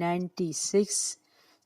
96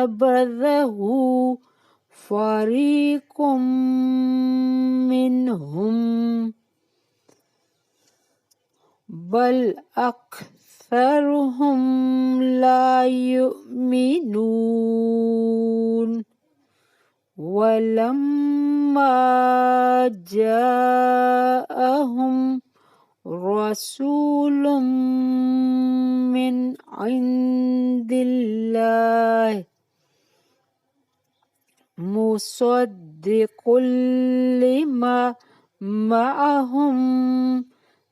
نبذه فريق منهم بل أكثرهم لا يؤمنون ولما جاءهم رسول من عند الله مصدق لما معهم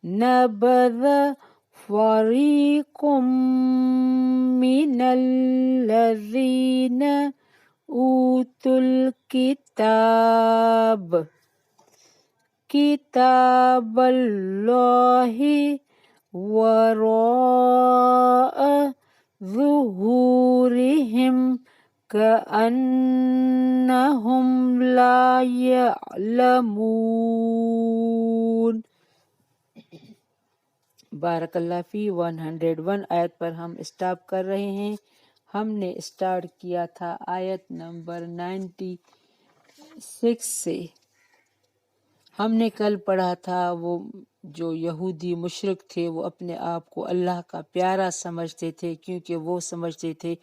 نبذ فريق من الذين أوتوا الكتاب كتاب الله وراء ظهورهم كأنهم لا يعلمون۔ بارک اللہ فی 101 آیت پر ہم اسٹاپ کر رہے ہیں۔ ہم نے اسٹارٹ کیا تھا آیت نمبر 96 سے۔ ہم نے کل پڑھا تھا وہ جو یہودی مشرک تھے وہ اپنے آپ کو اللہ کا پیارا سمجھتے تھے، کیونکہ وہ سمجھتے تھے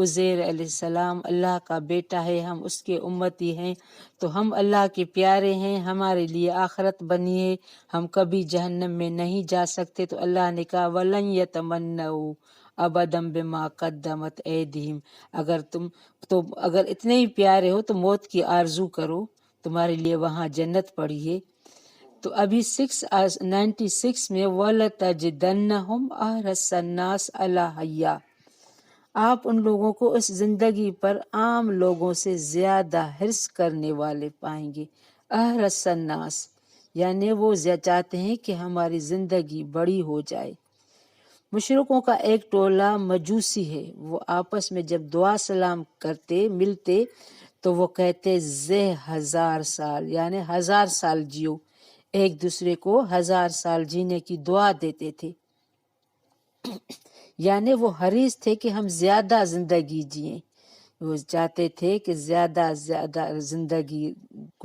عزیر علیہ السلام اللہ کا بیٹا ہے، ہم اس کے امتی ہیں، تو ہم اللہ کے پیارے ہیں، ہمارے لیے آخرت بنی ہے، ہم کبھی جہنم میں نہیں جا سکتے۔ تو اللہ نے کہا وَلَن يَتَمَنَّوْا أَبَدًا بِمَا قَدَّمَتْ أَيْدِيهِمْ، اگر اتنے ہی پیارے ہو تو موت کی آرزو کرو، تمہارے لیے وہاں جنت پڑی ہے۔ تو ابھی 96 میں وَلَتَجِدَنَّهُمْ أَحْرَصَ النَّاسِ عَلَىٰ حَيَّةٍ، آپ ان لوگوں کو اس زندگی پر عام لوگوں سے زیادہ حرص کرنے والے پائیں گے۔ احرص الناس یعنی وہ چاہتے ہیں کہ ہماری زندگی بڑی ہو جائے۔ مشرکوں کا ایک ٹولہ مجوسی ہے، وہ آپس میں جب دعا سلام کرتے ملتے تو وہ کہتے زہ 1000 سال یعنی 1000 سال جیو، ایک دوسرے کو 1000 سال جینے کی دعا دیتے تھے، یعنی وہ حریص تھے کہ ہم زیادہ زندگی جئیں، وہ چاہتے تھے کہ زیادہ زندگی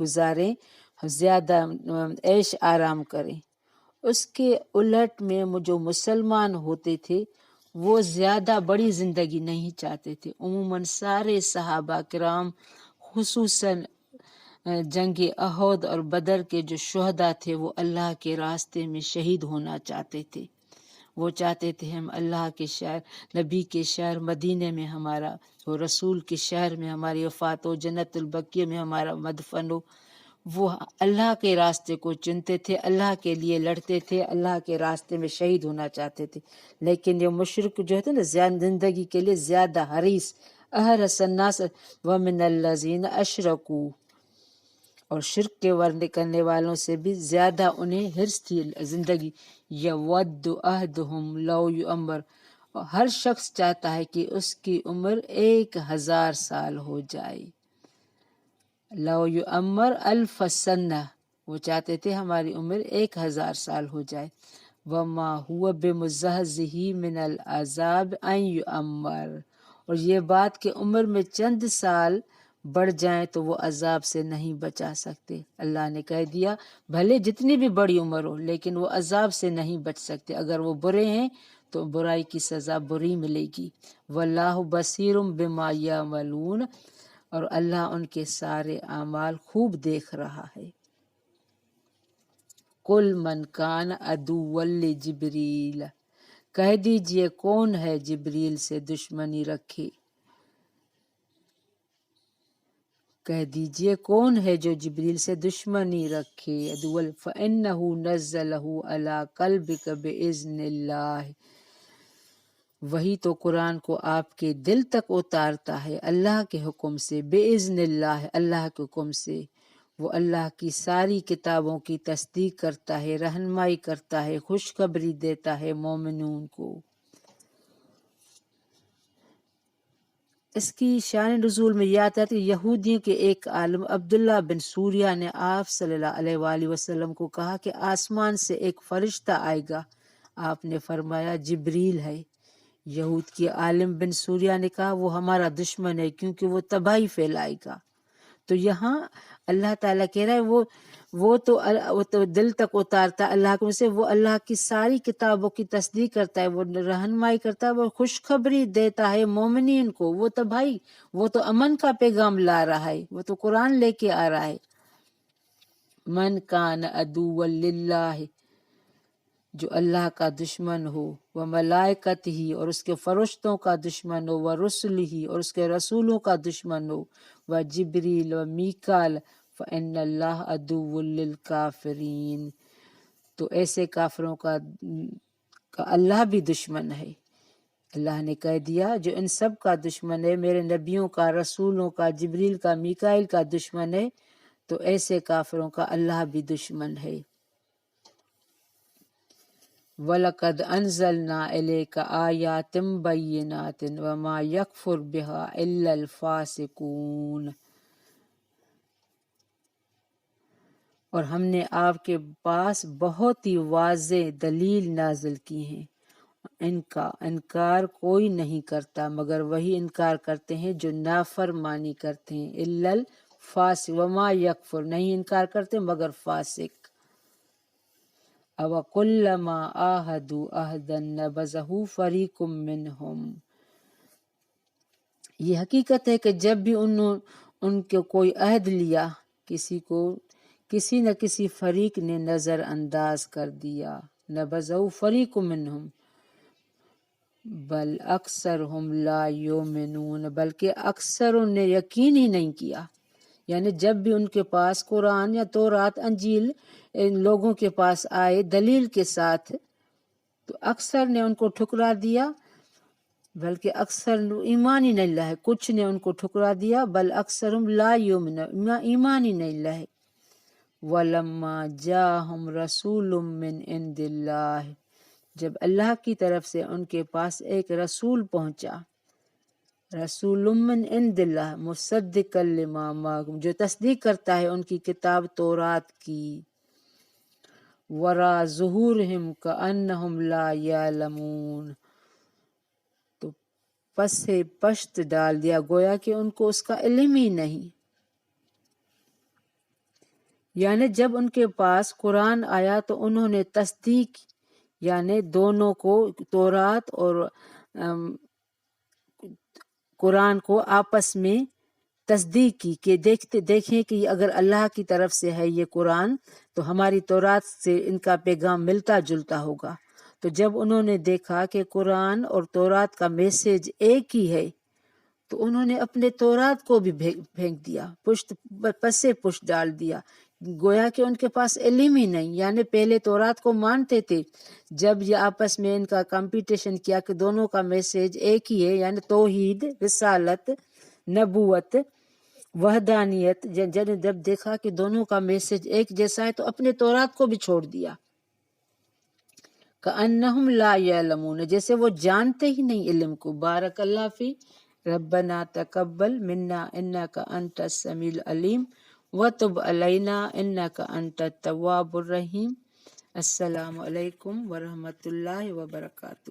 گزاریں، زیادہ عیش آرام کریں۔ اس کے الٹ میں جو مسلمان ہوتے تھے وہ زیادہ بڑی زندگی نہیں چاہتے تھے۔ عموماً سارے صحابہ کرام خصوصاً جنگ احد اور بدر کے جو شہداء تھے وہ اللہ کے راستے میں شہید ہونا چاہتے تھے، وہ چاہتے تھے ہم اللہ کے شہر نبی کے شہر مدینے میں ہمارا وہ رسول کے شہر میں ہماری وفات ہو، جنت البقیع میں ہمارا مدفن ہو۔ وہ اللہ کے راستے کو چنتے تھے، اللہ کے لیے لڑتے تھے، اللہ کے راستے میں شہید ہونا چاہتے تھے۔ لیکن یہ مشرک جو ہے نا زندگی کے لیے زیادہ حریص، احرص الناس ومن الذین اشرکوا، اور شرک کے ورنے کرنے والوں سے بھی زیادہ انہیں حرص تھی زندگی۔ یود احدہم لو یعمر، ہر شخص چاہتا ہے کہ اس کی عمر 1000 سال ہو جائے۔ لو یعمر 1000 سنہ، وہ چاہتے تھے ہماری عمر 1000 سال ہو جائے۔ وما هو بمزحزح من العذاب ان یعمر، اور یہ بات کہ عمر میں چند سال بڑھ جائیں تو وہ عذاب سے نہیں بچا سکتے۔ اللہ نے کہہ دیا بھلے جتنی بھی بڑی عمر ہو لیکن وہ عذاب سے نہیں بچ سکتے، اگر وہ برے ہیں تو برائی کی سزا بری ملے گی۔ واللہ بصیر بما یعملون، اور اللہ ان کے سارے اعمال خوب دیکھ رہا ہے۔ قل من کان عدوا لجبریل، کہہ دیجئے کون ہے جبریل سے دشمنی رکھے، کہہ دیجئے کون ہے جو جبریل سے دشمنی رکھے۔ فَإِنَّهُ نَزَّلَهُ عَلَىٰ قَلْبِكَ بِإِذْنِ اللَّهِ، وہی تو قرآن کو آپ کے دل تک اتارتا ہے اللہ کے حکم سے، بِإِذْنِ اللَّهِ اللہ کے حکم سے۔ وہ اللہ کی ساری کتابوں کی تصدیق کرتا ہے، رہنمائی کرتا ہے، خوشخبری دیتا ہے مومنون کو۔ اس کی شان نزول میں یہ آتا ہے کہ یہودیوں کے ایک عالم عبداللہ بن سوریہ نے آپ صلی اللہ علیہ وآلہ وسلم کو کہا کہ آسمان سے ایک فرشتہ آئے گا۔ آپ نے فرمایا جبریل ہے۔ یہود کی عالم بن سوریہ نے کہا وہ ہمارا دشمن ہے کیونکہ وہ تباہی پھیلائے گا۔ تو یہاں اللہ تعالیٰ کہہ رہا ہے وہ تو دل تک اتارتا اللہ کو سے، وہ اللہ کی ساری کتابوں کی تصدیق کرتا ہے، وہ رہنمائی کرتا ہے، وہ خوشخبری دیتا ہے مومنین کو، وہ تو بھائی وہ تو امن کا پیغام لا رہا ہے، وہ تو قرآن لے کے آ رہا ہے۔ من کان عدوا للہ، جو اللہ کا دشمن ہو، وہ ملائکت ہی اور اس کے فرشتوں کا دشمن ہو، وہ رسل ہی اور اس کے رسولوں کا دشمن ہو، وہ جبریل و میکال فإن اللہ عدو للکافرین، تو ایسے کافروں کا اللہ بھی دشمن ہے۔ اللہ نے کہہ دیا جو ان سب کا دشمن ہے، میرے نبیوں کا، رسولوں کا، جبریل کا، میکائیل کا دشمن ہے، تو ایسے کافروں کا اللہ بھی دشمن ہے۔ وَلَقَدْ أَنزَلْنَا إِلَيْكَ آيَاتٍ بَيِّنَاتٍ وَمَا يَكْفُرُ بِهَا إِلَّا الْفَاسِقُونَ، اور ہم نے آپ کے پاس بہت ہی واضح دلیل نازل کی ہیں، ان کا انکار کوئی نہیں کرتا مگر وہی انکار کرتے ہیں جو نافرمانی کرتے ہیں، الا الفاسق، وما یکفر، نہیں انکار کرتے مگر فاسق۔ اوَكُلَّمَا عَاهَدُوا عَهْدًا نَبَذَهُ فَرِيقٌ مِّنْهُمْ، یہ حقیقت ہے کہ جب بھی ان کو کوئی عہد لیا، کسی نہ کسی فریق نے نظر انداز کر دیا، نَبَذَهُ فَرِيقٌ مِّنْهُمْ بل اکثرہم لا یؤمنون، بلکہ اکثروں نے یقین ہی نہیں کیا۔ یعنی جب بھی ان کے پاس قرآن یا تورات انجیل ان لوگوں کے پاس آئے دلیل کے ساتھ، تو اکثر نے ان کو ٹھکرا دیا، بلکہ اکثر ایمان ہی نہیں لائے، کچھ نے ان کو ٹھکرا دیا، بل اکثرہم لا یؤمنون، ایمان ہی نہیں لائے۔ وَلَمَّا جَاءَهُمْ رَسُولٌ مِّنْ عِندِ اللَّهِ، جب اللہ کی طرف سے ان کے پاس ایک رسول پہنچا، رسول من عند اللہ مصدقا لما معہم، جو تصدیق کرتا ہے ان کی کتاب تورات کی، ورا ظہورہم کأنہم لا یعلمون، تو پس سے پشت ڈال دیا گویا کہ ان کو اس کا علم ہی نہیں۔ یعنی جب ان کے پاس قرآن آیا تو انہوں نے تصدیق، یعنی دونوں کو، تورات اور قرآن کو آپس میں تصدیق کی کہ دیکھیں کہ اگر اللہ کی طرف سے ہے یہ قرآن تو ہماری تورات سے ان کا پیغام ملتا جلتا ہوگا۔ تو جب انہوں نے دیکھا کہ قرآن اور تورات کا میسج ایک ہی ہے تو انہوں نے اپنے تورات کو بھی پھینک دیا، پس سے پشت ڈال دیا، گویا کہ ان کے پاس علم ہی نہیں۔ یعنی پہلے تورات کو مانتے تھے، جب یہ آپس میں ان کا کمپٹیشن کیا کہ دونوں کا میسج ایک ہی ہے، یعنی توحید، رسالت، نبوت، وحدانیت، جب دیکھا کہ دونوں کا میسج ایک جیسا ہے تو اپنے تورات کو بھی چھوڑ دیا۔ کأنہم لا یعلمون، جیسے وہ جانتے ہی نہیں علم کو۔ بارک اللہ فی، ربنا تقبل منا انک انت السمیع العلیم وتب علینا انک انت التواب الرحیم۔ السلام علیکم ورحمۃ اللہ وبرکاتہ۔